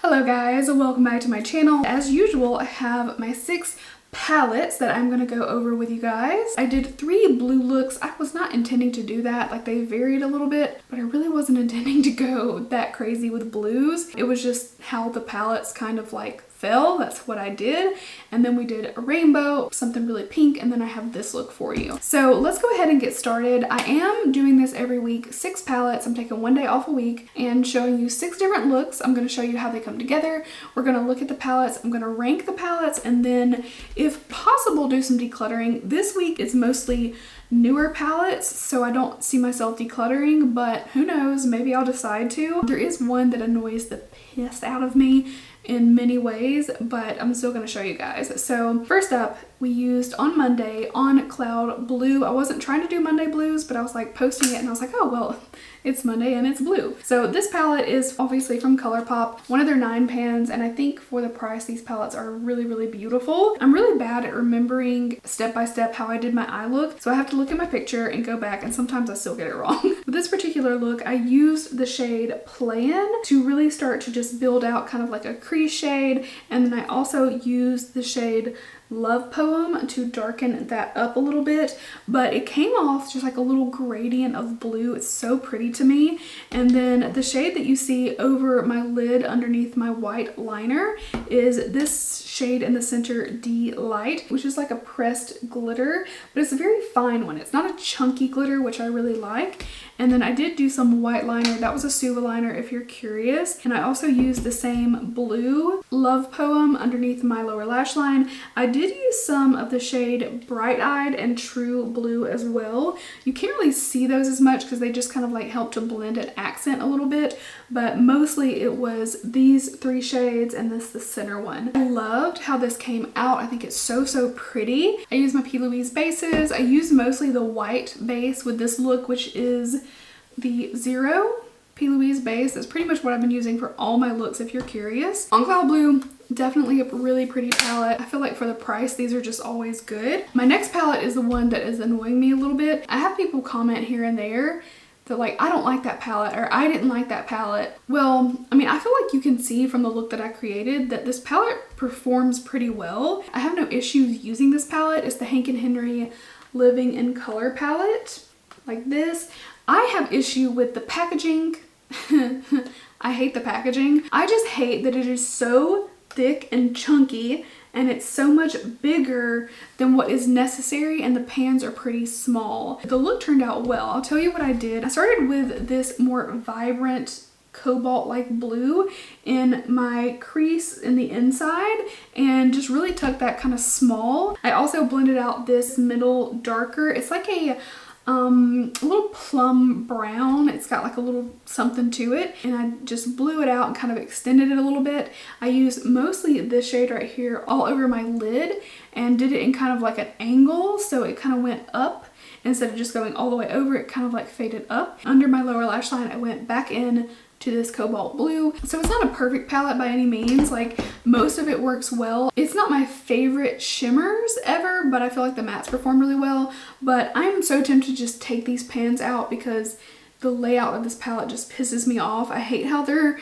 Hello guys, welcome back to my channel. As usual, I have my 6 palettes that I'm going to go over with you guys. I did 3 blue looks. I was not intending to do that, like they varied a little bit, but I really wasn't intending to go that crazy with blues. It was just how the palettes kind of like fell. That's what I did. And then we did a rainbow, something really pink, and then I have this look for you. So let's go ahead and get started. I am doing this every week, 6 palettes. I'm taking one day off a week and showing you 6 different looks. I'm going to show you how they come together. We're going to look at the palettes. I'm going to rank the palettes and then, if possible, do some decluttering. This week it's mostly newer palettes, so I don't see myself decluttering, but who knows, maybe I'll decide to. There is one that annoys the piss out of me in many ways, but I'm still going to show you guys. So first up, we used on Monday On Cloud Blue. I wasn't trying to do Monday blues, but I was like posting it and I was like, oh well, it's Monday and it's blue. So this palette is obviously from Colourpop, one of their 9 pans, and I think for the price these palettes are really beautiful. I'm really bad at remembering step by step how I did my eye look, so I have to look at my picture and go back, and sometimes I still get it wrong. With this particular look, I used the shade Plan to really start to just build out kind of like a crease shade, and then I also used the shade Love Poem to darken that up a little bit, but it came off just like a little gradient of blue. It's so pretty to me. And then the shade that you see over my lid underneath my white liner is this shade in the center, Delight, which is like a pressed glitter, but it's a very fine one. It's not a chunky glitter, which I really like. And then I did do some white liner. That was a Suva liner if you're curious. And I also used the same blue Love Poem underneath my lower lash line. I did use some of the shade Bright Eyed and True Blue as well. You can't really see those as much because they just kind of like help to blend and accent a little bit, but mostly it was these 3 shades and this the center one. I loved how this came out. I think it's so pretty. I used my P. Louise bases. I used mostly the white base with this look, which is the 0 P. Louise base. That's pretty much what I've been using for all my looks if you're curious. On Cloud Blue, definitely a really pretty palette. I feel like for the price, these are just always good. My next palette is the one that is annoying me a little bit. I have people comment here and there that like, I don't like that palette, or I didn't like that palette. Well, I mean, I feel like you can see from the look that I created that this palette performs pretty well. I have no issues using this palette. It's the Hank and Henry Living in Color palette, like this. I have issue with the packaging. I hate the packaging. I just hate that it is so thick and chunky, and it's so much bigger than what is necessary, and the pans are pretty small. The look turned out well. I'll tell you what I did. I started with this more vibrant cobalt-like blue in my crease in the inside and just really tucked that kind of small. I also blended out this middle darker. It's like a little plum brown. It's got like a little something to it, and I just blew it out and kind of extended it a little bit. I used mostly this shade right here all over my lid and did it in kind of like an angle, so it kind of went up instead of just going all the way over. It kind of like faded up. Under my lower lash line, I went back in to this cobalt blue. So it's not a perfect palette by any means. Like, most of it works well. It's not my favorite shimmers ever, but I feel like the mattes perform really well. But I'm so tempted to just take these pans out because the layout of this palette just pisses me off. I hate how they're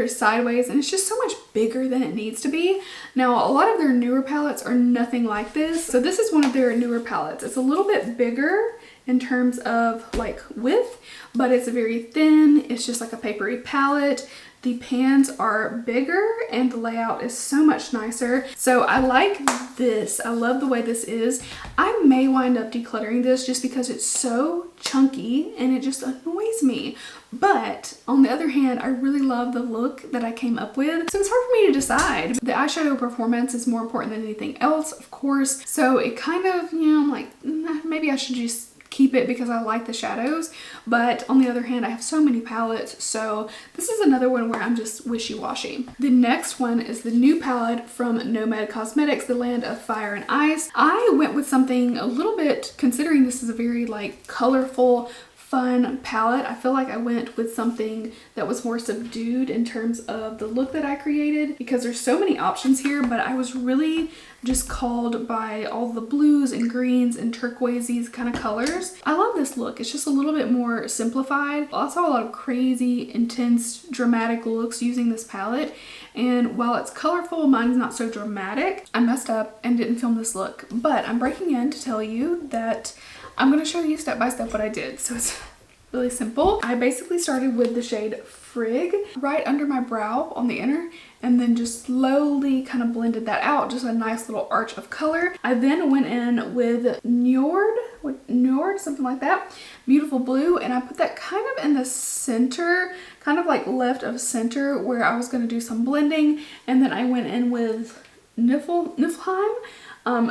sideways, and it's just so much bigger than it needs to be. Now, a lot of their newer palettes are nothing like this. So this is one of their newer palettes. It's a little bit bigger in terms of like width, but it's very thin. It's just like a papery palette. The pans are bigger and the layout is so much nicer. So I like this. I love the way this is. I may wind up decluttering this just because it's so chunky and it just annoys me. But on the other hand, I really love the look that I came up with. So it's hard for me to decide. The eyeshadow performance is more important than anything else, of course. So it kind of, you know, I'm like, maybe I should just keep it because I like the shadows. But on the other hand, I have so many palettes, so this is another one where I'm just wishy-washy. The next one is the new palette from Nomad Cosmetics, The Land of Fire and Ice. I went with something a little bit, considering this is a very like colorful, fun palette. I feel like I went with something that was more subdued in terms of the look that I created because there's so many options here, but I was really just called by all the blues and greens and turquoises kind of colors. I love this look. It's just a little bit more simplified. I saw a lot of crazy, intense, dramatic looks using this palette. And while it's colorful, mine's not so dramatic. I messed up and didn't film this look, but I'm breaking in to tell you that I'm gonna show you step by step what I did. So it's really simple. I basically started with the shade Frig right under my brow on the inner, and then just slowly kind of blended that out, just a nice little arch of color. I then went in with Njord, something like that, beautiful blue, and I put that kind of in the center, kind of like left of center where I was gonna do some blending, and then I went in with Niflheim,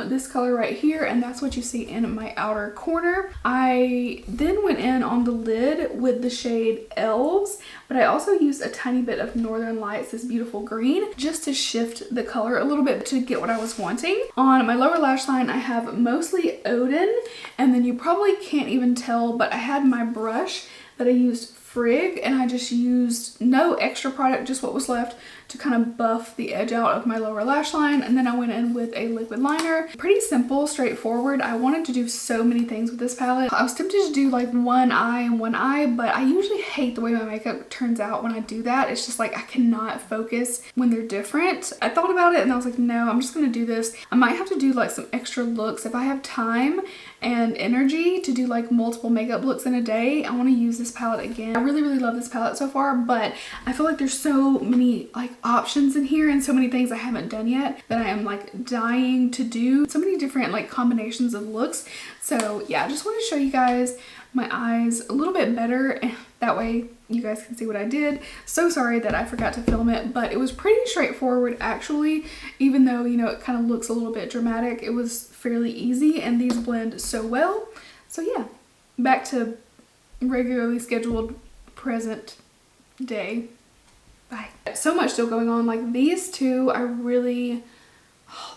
this color right here, and that's what you see in my outer corner. I then went in on the lid with the shade Elves, but I also used a tiny bit of Northern Lights, this beautiful green, just to shift the color a little bit to get what I was wanting. On my lower lash line, I have mostly Odin, and then you probably can't even tell, but I had my brush that I used Frig, and I just used no extra product, just what was left, to kind of buff the edge out of my lower lash line. And then I went in with a liquid liner. Pretty simple, straightforward. I wanted to do so many things with this palette. I was tempted to do like one eye and one eye, but I usually hate the way my makeup turns out when I do that. It's just like I cannot focus when they're different. I thought about it and I was like, no, I'm just gonna do this. I might have to do like some extra looks if I have time and energy to do like multiple makeup looks in a day. I want to use this palette again. I really love this palette so far, but I feel like there's so many like options in here and so many things I haven't done yet that I am like dying to do. So many different like combinations of looks. So yeah, I just want to show you guys my eyes a little bit better, that way you guys can see what I did. So sorry that I forgot to film it, but it was pretty straightforward actually, even though, you know, it kind of looks a little bit dramatic. It was fairly easy and these blend so well. So yeah, back to regularly scheduled present day. Bye. So much still going on. Like these two,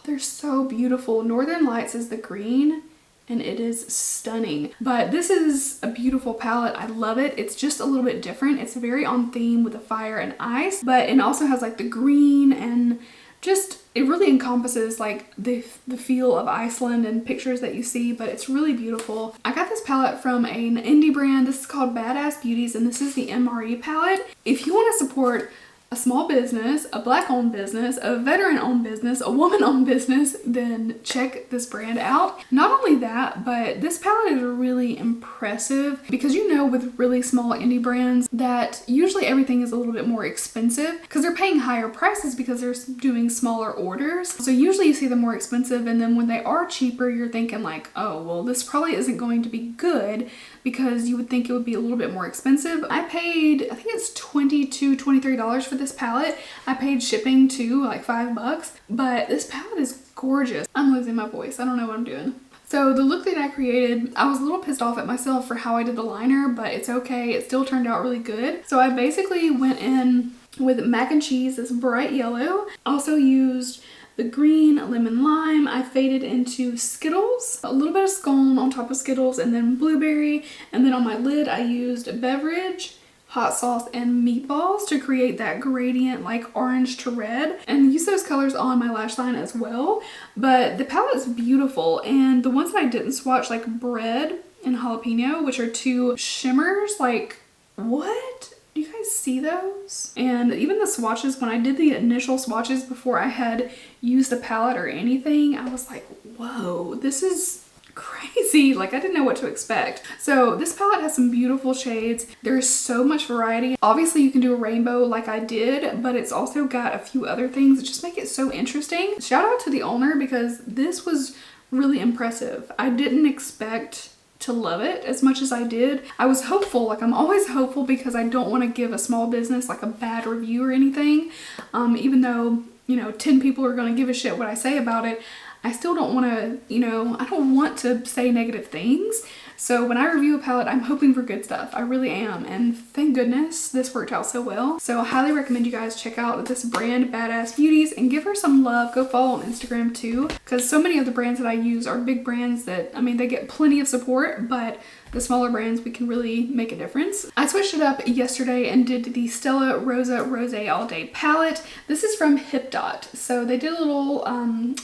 they're so beautiful. Northern Lights is the green and it is stunning, but this is a beautiful palette. I love it. It's just a little bit different. It's very on theme with the fire and ice, but it also has like the green and just, it really encompasses like the feel of Iceland and pictures that you see, but it's really beautiful. I got this palette from an indie brand. This is called Badass Beauties, and this is the MRE palette. If you want to support a small business, a Black-owned business, a veteran-owned business, a woman-owned business, then check this brand out. Not only that, but this palette is really impressive because you know with really small indie brands that usually everything is a little bit more expensive because they're paying higher prices because they're doing smaller orders. So usually you see them more expensive, and then when they are cheaper, you're thinking like, oh, well, this probably isn't going to be good because you would think it would be a little bit more expensive. I paid, I think it's $22, $23 for this palette. I paid shipping too, like $5, but this palette is gorgeous. I'm losing my voice. I don't know what I'm doing. So the look that I created, I was a little pissed off at myself for how I did the liner, but it's okay. It still turned out really good. So I basically went in with mac and cheese, this bright yellow. Also used the green lemon lime. I faded into Skittles, a little bit of scone on top of Skittles, and then blueberry. And then on my lid, I used beverage, hot sauce, and meatballs to create that gradient like orange to red, and use those colors on my lash line as well. But the palette is beautiful, and the ones that I didn't swatch, like bread and jalapeno, which are two shimmers, like what? Do you guys see those? And even the swatches, when I did the initial swatches before I had used the palette or anything, I was like, whoa, this is crazy. Like I didn't know what to expect. So this palette has some beautiful shades. There's so much variety. Obviously you can do a rainbow like I did, but it's also got a few other things that just make it so interesting. Shout out to the owner because this was really impressive. I didn't expect to love it as much as I did. I was hopeful, like I'm always hopeful because I don't want to give a small business like a bad review or anything. Even though, you know, 10 people are going to give a shit what I say about it, I still don't want to, you know, I don't want to say negative things. So when I review a palette, I'm hoping for good stuff. I really am. And thank goodness this worked out so well. So I highly recommend you guys check out this brand, Badass Beauties, and give her some love. Go follow on Instagram too, because so many of the brands that I use are big brands that, I mean, they get plenty of support, but the smaller brands, we can really make a difference. I switched it up yesterday and did the Stella Rosa Rose All Day palette. This is from HipDot. So they did a little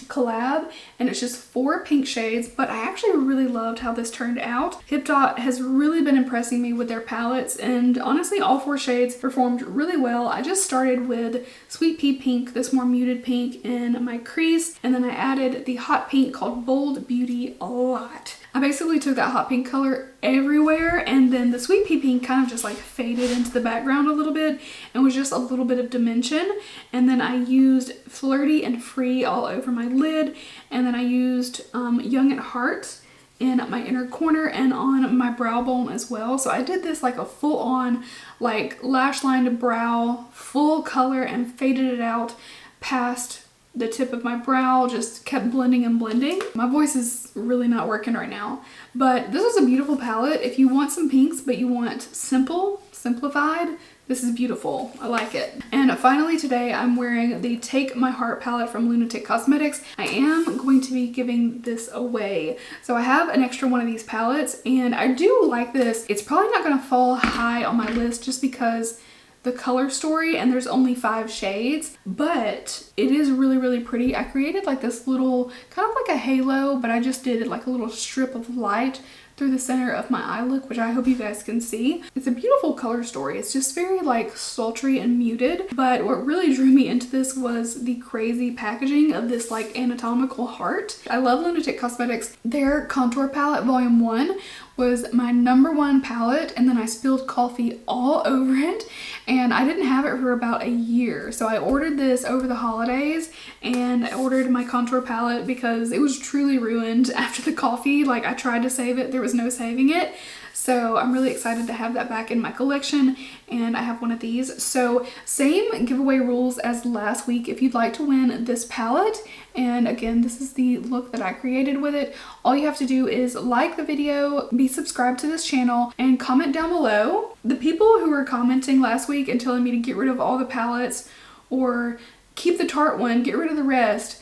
collab, and it's just 4 pink shades, but I actually really loved how this turned out. HipDot has really been impressing me with their palettes, and honestly all 4 shades performed really well. I just started with Sweet Pea Pink, this more muted pink in my crease, and then I added the hot pink called Bold Beauty a lot. I basically took that hot pink color everywhere, and then the Sweet Pea Pink kind of just like faded into the background a little bit and was just a little bit of dimension. And then I used Flirty and Free all over my lid, and then I used Young at Heart in my inner corner and on my brow bone as well. So I did this like a full on like lash lined brow, full color, and faded it out past the tip of my brow, just kept blending and blending. My voice is really not working right now, but this is a beautiful palette. If you want some pinks but you want simplified, this is beautiful. I like it. And finally today I'm wearing the Take My Heart palette from Lunatick Cosmetics. I am going to be giving this away. So I have an extra one of these palettes, and I do like this. It's probably not going to fall high on my list just because the color story, and there's only 5 shades, but it is really, really pretty. I created like this little, kind of like a halo, but I just did like a little strip of light through the center of my eye look, which I hope you guys can see. It's a beautiful color story. It's just very like sultry and muted, but what really drew me into this was the crazy packaging of this like anatomical heart. I love Lunatick Cosmetics. Their contour palette volume 1 was my #1 palette, and then I spilled coffee all over it, and I didn't have it for about a year. So I ordered this over the holidays, and I ordered my contour palette because it was truly ruined after the coffee. Like, I tried to save it, there was no saving it. So I'm really excited to have that back in my collection, and I have one of these. So same giveaway rules as last week. If you'd like to win this palette, and again, this is the look that I created with it, all you have to do is like the video, be subscribed to this channel, and comment down below. The people who were commenting last week and telling me to get rid of all the palettes or keep the Tarte one, get rid of the rest,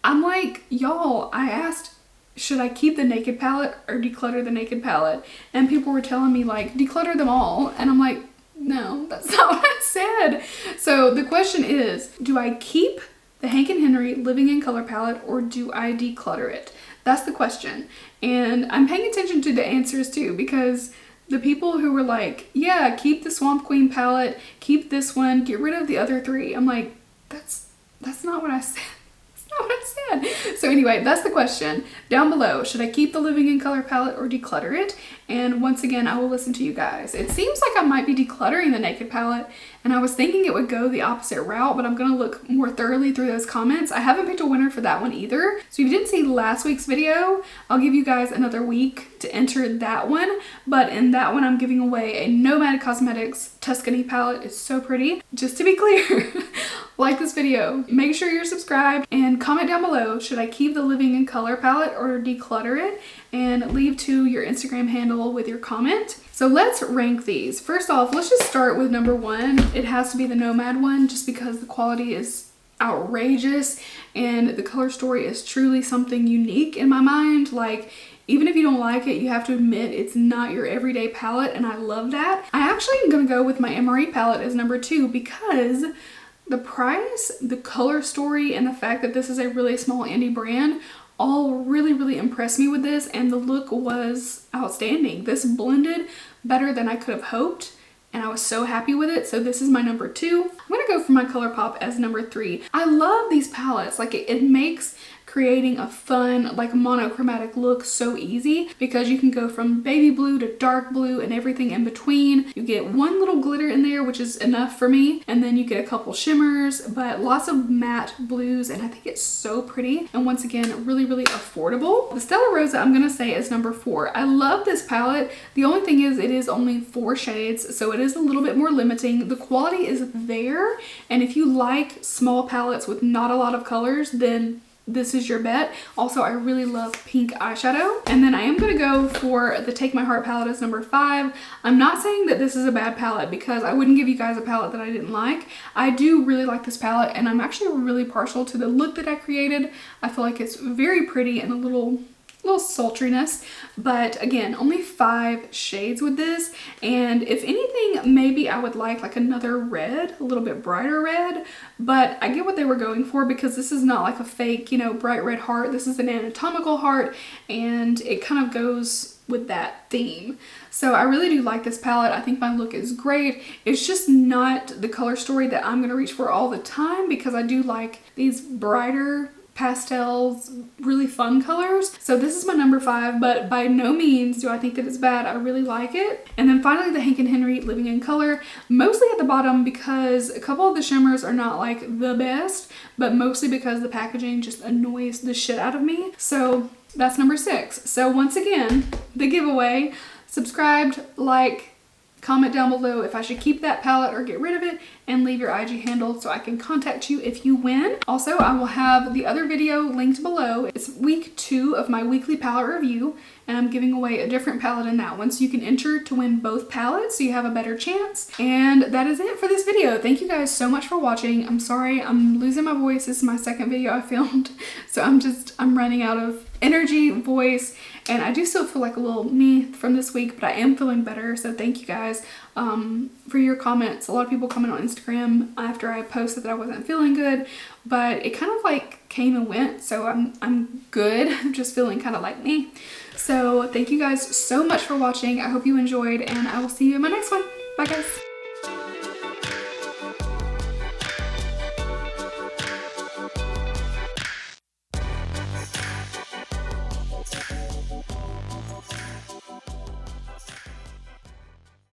I'm like, y'all, I asked, should I keep the Naked palette or declutter the Naked palette? And people were telling me like, declutter them all. And I'm like, no, that's not what I said. So the question is, do I keep the Hank & Henry Living in Color palette, or do I declutter it? That's the question. And I'm paying attention to the answers too, because the people who were like, yeah, keep the Swamp Queen palette, keep this one, get rid of the other 3. I'm like, that's not what I said. What I said. So anyway, that's the question down below. Should I keep the Living in Color palette or declutter it? And once again, I will listen to you guys. It seems like I might be decluttering the Naked palette, and I was thinking it would go the opposite route, but I'm going to look more thoroughly through those comments. I haven't picked a winner for that one either. So if you didn't see last week's video, I'll give you guys another week to enter that one. But in that one, I'm giving away a Nomad Cosmetics Tuscany palette. It's so pretty. Just to be clear, like this video, make sure you're subscribed, and comment down below, should I keep the Living in Color palette or declutter it? And leave to your Instagram handle with your comment. So let's rank these. First off, let's just start with #1. It has to be the Nomad one, just because the quality is outrageous and the color story is truly something unique in my mind. Like, even if you don't like it, you have to admit it's not your everyday palette, and I love that. I actually am gonna go with my MRE palette as #2 because the price, the color story, and the fact that this is a really small indie brand all really impressed me with this, and the look was outstanding. This blended better than I could have hoped, and I was so happy with it. So this is my #2. I'm gonna go for my Colourpop as #3. I love these palettes. Like, it makes creating a fun, like, monochromatic look so easy, because you can go from baby blue to dark blue and everything in between. You get one little glitter in there, which is enough for me, and then you get a couple shimmers, but lots of matte blues, and I think it's so pretty, and once again, really affordable. The Stella Rosa I'm gonna say is #4. I love this palette. The only thing is it is only 4 shades, so it is a little bit more limiting. The quality is there, and if you like small palettes with not a lot of colors, then this is your bet. Also, I really love pink eyeshadow. And then I am gonna go for the Take My Heart palette as #5. I'm not saying that this is a bad palette, because I wouldn't give you guys a palette that I didn't like. I do really like this palette, and I'm actually really partial to the look that I created. I feel like it's very pretty and a little little sultriness, but again, only 5 shades with this. And if anything, maybe I would like another red, a little bit brighter red, but I get what they were going for because this is not like a fake, you know, bright red heart. This is an anatomical heart, and it kind of goes with that theme. So I really do like this palette. I think my look is great. It's just not the color story that I'm going to reach for all the time because I do like these brighter pastels, really fun colors. So this is my number 5, but by no means do I think that it's bad. I really like it. And then finally the Hank & Henry Living in Color, mostly at the bottom because a couple of the shimmers are not like the best, but mostly because the packaging just annoys the shit out of me. So that's number 6. So once again, the giveaway, subscribed, like, comment down below if I should keep that palette or get rid of it, and leave your IG handle so I can contact you if you win. Also, I will have the other video linked below. It's week 2 of my weekly palette review, and I'm giving away a different palette in that one, so you can enter to win both palettes so you have a better chance. And that is it for this video. Thank you guys so much for watching. I'm sorry I'm losing my voice. This is my second video I filmed, so I'm running out of energy, voice, and I do still feel like a little me from this week, but I am feeling better. So thank you guys for your comments. A lot of people comment on Instagram after I posted that I wasn't feeling good, but it kind of like came and went, so I'm good. I'm just feeling kind of like me. So thank you guys so much for watching. I hope you enjoyed, and I will see you in my next one. Bye guys.